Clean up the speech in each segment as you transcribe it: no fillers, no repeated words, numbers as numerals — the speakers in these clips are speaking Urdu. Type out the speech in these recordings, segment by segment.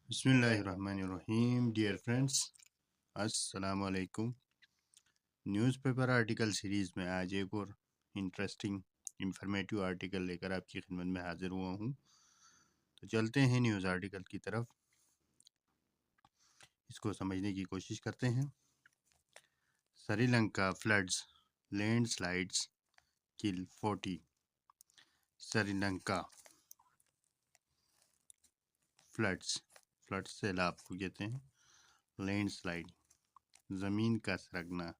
بسم اللہ الرحمن الرحیم ڈیئر فرینڈس، السلام علیکم۔ نیوز پیپر آرٹیکل سیریز میں آج ایک اور انٹرسٹنگ انفارمیٹیو آرٹیکل لے کر آپ کی خدمت میں حاضر ہوا ہوں۔ تو چلتے ہیں نیوز آرٹیکل کی طرف، اس کو سمجھنے کی کوشش کرتے ہیں۔ Sri Lanka floods, land slides کل 40۔ سری لنکا فلڈز سیلاب کو کہتے ہیں، لینڈ سلائڈ زمین کا سرکنا،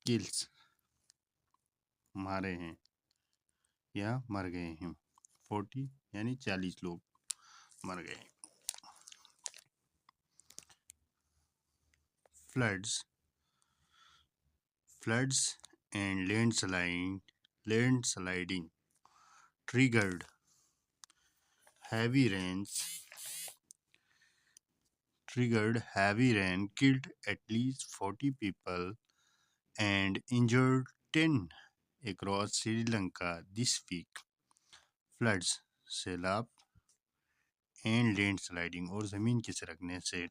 کلز مارے ہیں یا مر گئے ہیں، 40 یعنی 40 لوگ مر گئے ہیں۔ floods and landsliding triggered heavy rain killed at least 40 people and injured 10 across Sri Lanka this week. Floods سیلاب اینڈ لینڈ سلائڈنگ اور زمین کے سرکنے سے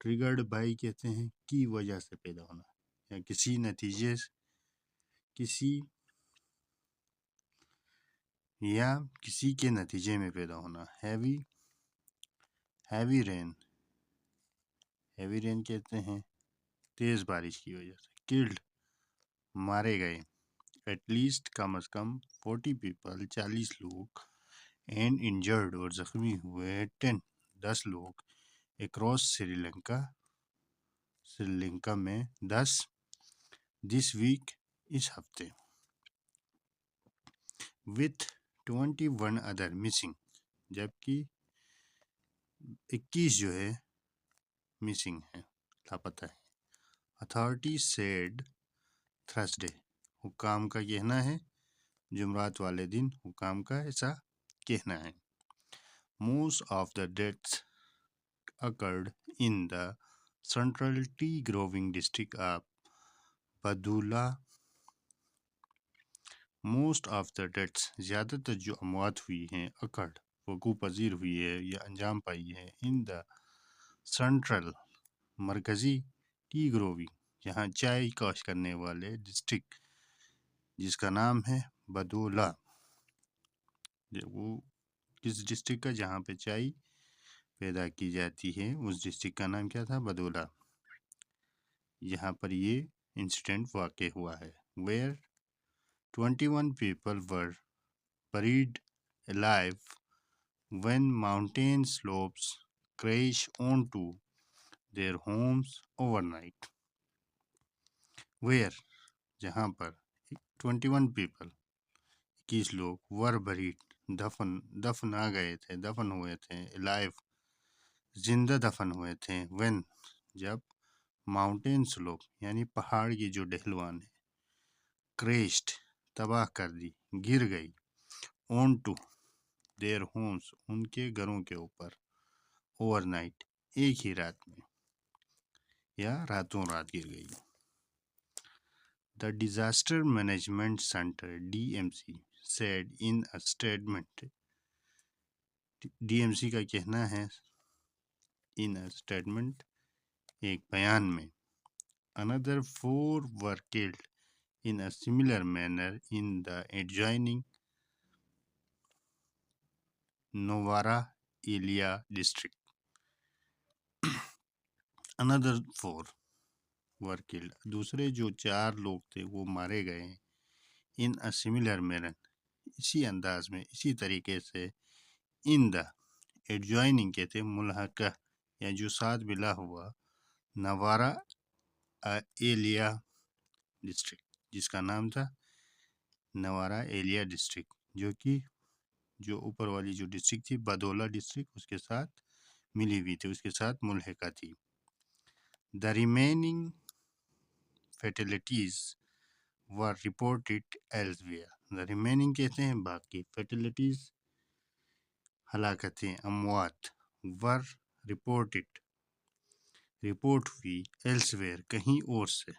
ٹریگرڈ بائی کہتے ہیں کی وجہ سے پیدا ہونا یا کسی کے نتیجے میں پیدا ہونا۔ ہیوی رین کہتے ہیں تیز بارش کی وجہ سے۔ کلڈ مارے گئے، ایٹ لیسٹ کم از کم 40 پیپل 40 لوگ، اینڈ انجرڈ اور زخمی ہوئے 10 لوگ، اکراس سری لنکا میں 10 دس ویک اس ہفتے، وتھ 21 ادر مسنگ جبکہ 21 جو ہے مسنگ ہے، لاپتہ ہے۔ اتھارٹی سیڈ تھرسڈے، حکام کا کہنا ہے، جمعرات والے دن حکام کا ایسا کہنا ہے۔ Most of the deaths occurred in the central tea growing district of Badulla. Most of the deaths، زیادہ تر جو اموات ہوئی ہیں، occurred وقوع پذیر ہوئی ہے یا انجام پائی ہے، in the central مرکزی ٹی گروونگ جہاں چائے کاشت کرنے والے ڈسٹرکٹ جس کا نام ہے بدولا۔ وہ کس ڈسٹرکٹ کا جہاں پہ چائے پیدا کی جاتی ہے، اس ڈسٹرکٹ کا نام کیا تھا؟ بدولا۔ یہاں پر یہ انسیڈنٹ واقع ہوا ہے۔ where 21 people were buried alive when mountain slopes crashed onto their homes overnight. where جہاں پر 21 people 21 لوگ were buried دفن ہوئے تھے alive زندہ دفن ہوئے تھے when جب ماؤنٹین سلوپ یعنی پہاڑ کی جو ڈھلوان ہے کریشڈ تباہ کر دی، گر گئی، اون ٹو دیئر ہومس ان کے گھروں کے اوپر، اوور نائٹ ایک ہی رات میں یا راتوں رات گر گئی۔ The disaster management centre DMC said in a statement، DMC کا کہنا ہے in a statement ایک بیان میں، another 4 were killed in a similar manner in the adjoining Novara Elia district. another 4 were killed، دوسرے جو 4 لوگ تھے وہ مارے گئے ہیں، in a similar manner اسی انداز میں، اسی طریقے سے، in the adjoining کہتے ملحقہ یا جو ساتھ ملا ہوا، نوارا ایلیا ڈسٹرکٹ جس کا نام تھا نوارا ایلیا ڈسٹرکٹ، جو اوپر والی جو ڈسٹرکٹ تھی بدولا ڈسٹرکٹ اس کے ساتھ ملی ہوئی تھی، اس کے ساتھ ملحقہ تھی۔ The remaining fatalities were reported elsewhere، the remaining کہتے ہیں باقی، فیٹلٹیز ہلاکتیں، اموات، were reported رپورٹ ہوئی elsewhere کہیں اور سے،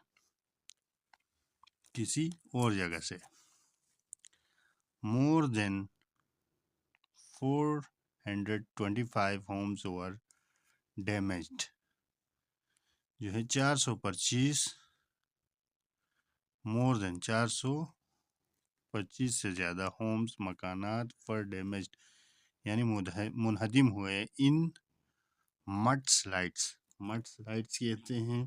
کسی اور جگہ سے۔ more than 425 homes were damaged. جو ہے 425 مور دین 425 سے زیادہ ہومز مکانات پر ڈیمیجڈ یعنی منہدم ہوئے ان مڈ سلائڈس کہتے ہیں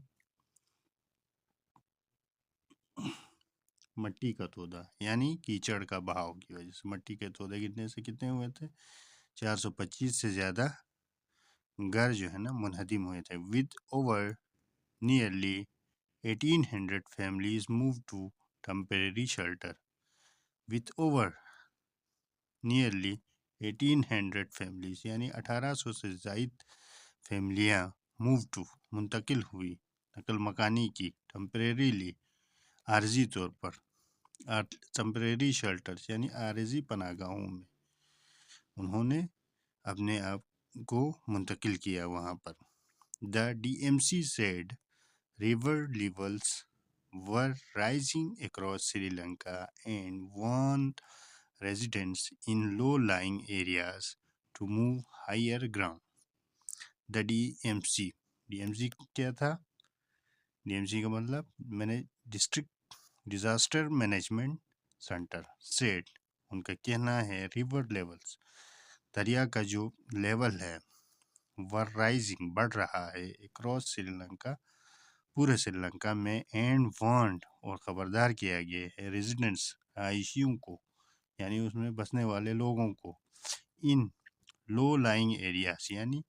مٹی کا تودہ یعنی کیچڑ کا بہاؤ کی وجہ سے مٹی کے تودے گرنے سے کتنے ہوئے تھے 425 سے زیادہ گھر جو ہے نا منہدم ہوئے تھے with over nearly 1800 families moved to temporary shelter with over nearly 1800 families یعنی 1800 سے زائد فیملیاں move to منتقل ہوئی نقل مکانی کی temporarily عارضی طور پر temporary shelters یعنی عارضی پناہ گاہوں میں انہوں نے اپنے آپ کو منتقل کیا وہاں پر The DMC said river levels were rising across Sri Lanka and warned residents in low-lying areas to move higher ground. The DMC کیا تھا؟ DMC کا مطلب district disaster management centre said ان کا کہنا ہے ریور لیولز دریا کا جو لیول ہے ور رائزنگ بڑھ رہا ہے اکراس سری لنکا پورے سری لنکا میں اینڈ وانڈ اور خبردار کیا گیا ہے ریزیڈنٹس رہائشیوں کو یعنی اس میں بسنے والے لوگوں کو ان لو لائنگ ایریاز یعنی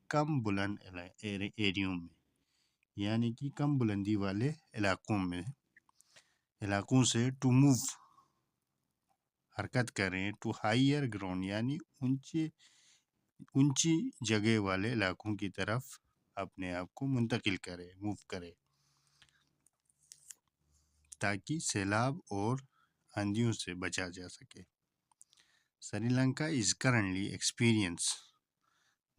کم بلند ایریوں میں یعنی کہ کم بلندی والے علاقوں سے ٹو موو حرکت کریں ٹو ہائیر گراؤنڈ یعنی اونچی جگہ والے علاقوں کی طرف اپنے آپ کو منتقل کرے موو کرے تاکہ سیلاب اور آندھیوں سے بچا جا سکے. Sri Lanka is currently experience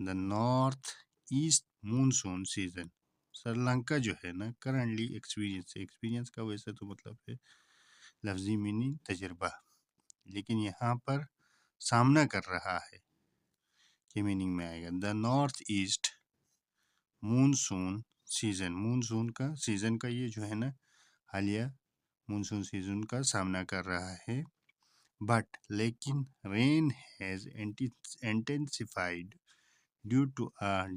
the north east monsoon season. Sri Lanka جو ہے نا کرنٹلی ایکسپیرینس کا ویسے تو مطلب ہے لفظی میننگ تجربہ، لیکن یہاں پر سامنا کر رہا ہے کہ میننگ میں آئے گا the north east monsoon season. Monsoon کا سیزن کا یہ جو ہے نا حالیہ مونسون سیزن کا سامنا کر رہا ہے. بٹ لیکن rain has intensified due to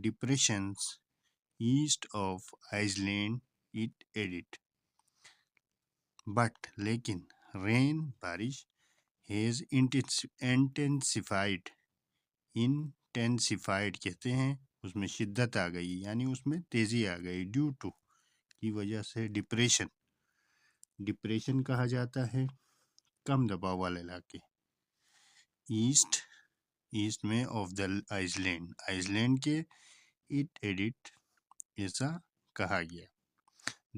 depressions east of Iceland it added. But لیکن رین بارش ہیز انٹینسیفائڈ کہتے ہیں اس میں شدت آ گئی یعنی اس میں تیزی آ گئی ڈیو ٹو کی وجہ سے ڈپریشن کہا جاتا ہے کم دباؤ والے علاقے ایسٹ میں آف دا آئس لینڈ کے اٹ ایڈٹ ایسا کہا گیا.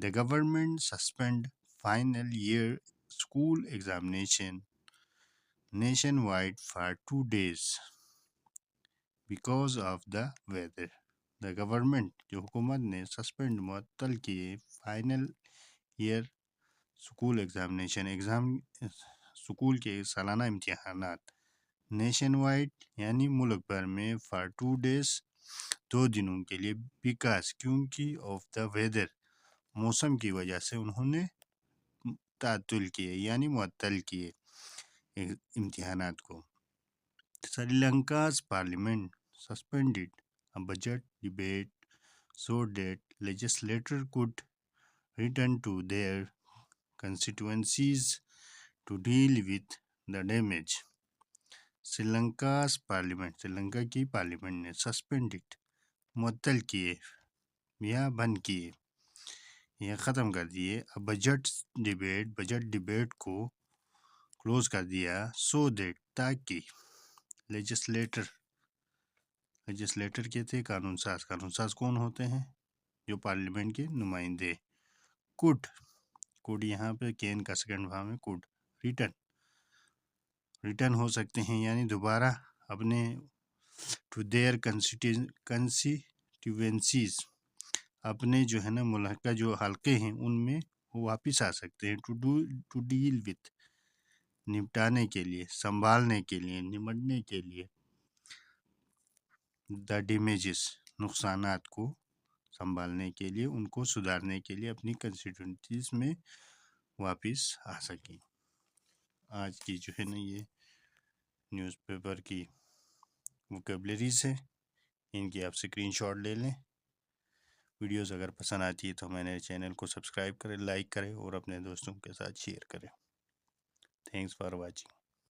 The government suspend final year school examination nationwide for 2 days because of the weather. The government جو حکومت نے سسپینڈ معطل کیے final year school examination school کے سالانہ امتحانات نیشن وائڈ یعنی ملک بھر میں فار 2 days 2 دنوں کے لیے بیکاز کیونکہ آف دا ویدر موسم کی وجہ سے انہوں نے تعطل کیے یعنی معطل کیے امتحانات کو. Sri Lanka's parliament suspended a budget debate so that legislators could return to their constituencies to deal with the damage. Sri Lanka کی پارلیمنٹ نے سسپینڈڈ معطل کیے یا بند کیے یا ختم کر دیے بجٹ ڈیبیٹ کو کلوز کر دیا سو دیٹ تاکہ لیجسلیٹر کے تھے قانون ساز کون ہوتے ہیں جو پارلیمنٹ کے نمائندے کوڈ یہاں پہ کین کا سیکنڈ فارم ہے کوڈ ریٹرن ہو سکتے ہیں یعنی دوبارہ اپنے ٹو دیئر کنسٹیٹوینسیز اپنے جو ہے نا ملک کا جو حلقے ہیں ان میں وہ واپس آ سکتے ہیں ٹو ڈیل وتھ نپٹانے کے لیے سنبھالنے کے لیے نمٹنے کے لیے دا ڈیمیجز نقصانات کو سنبھالنے کے لیے، ان کو سدھارنے کے لیے اپنی کنسٹیٹوئنٹیز میں واپس آ سکیں۔ آج کی جو ہے نا یہ نیوز پیپر کی ووکیبلریز ہے، ان کی آپ اسکرین شاٹ لے لیں۔ ویڈیوز اگر پسند آتی ہے تو میرے چینل کو سبسکرائب کریں، لائک کریں اور اپنے دوستوں کے ساتھ شیئر کریں۔ Thanks for watching.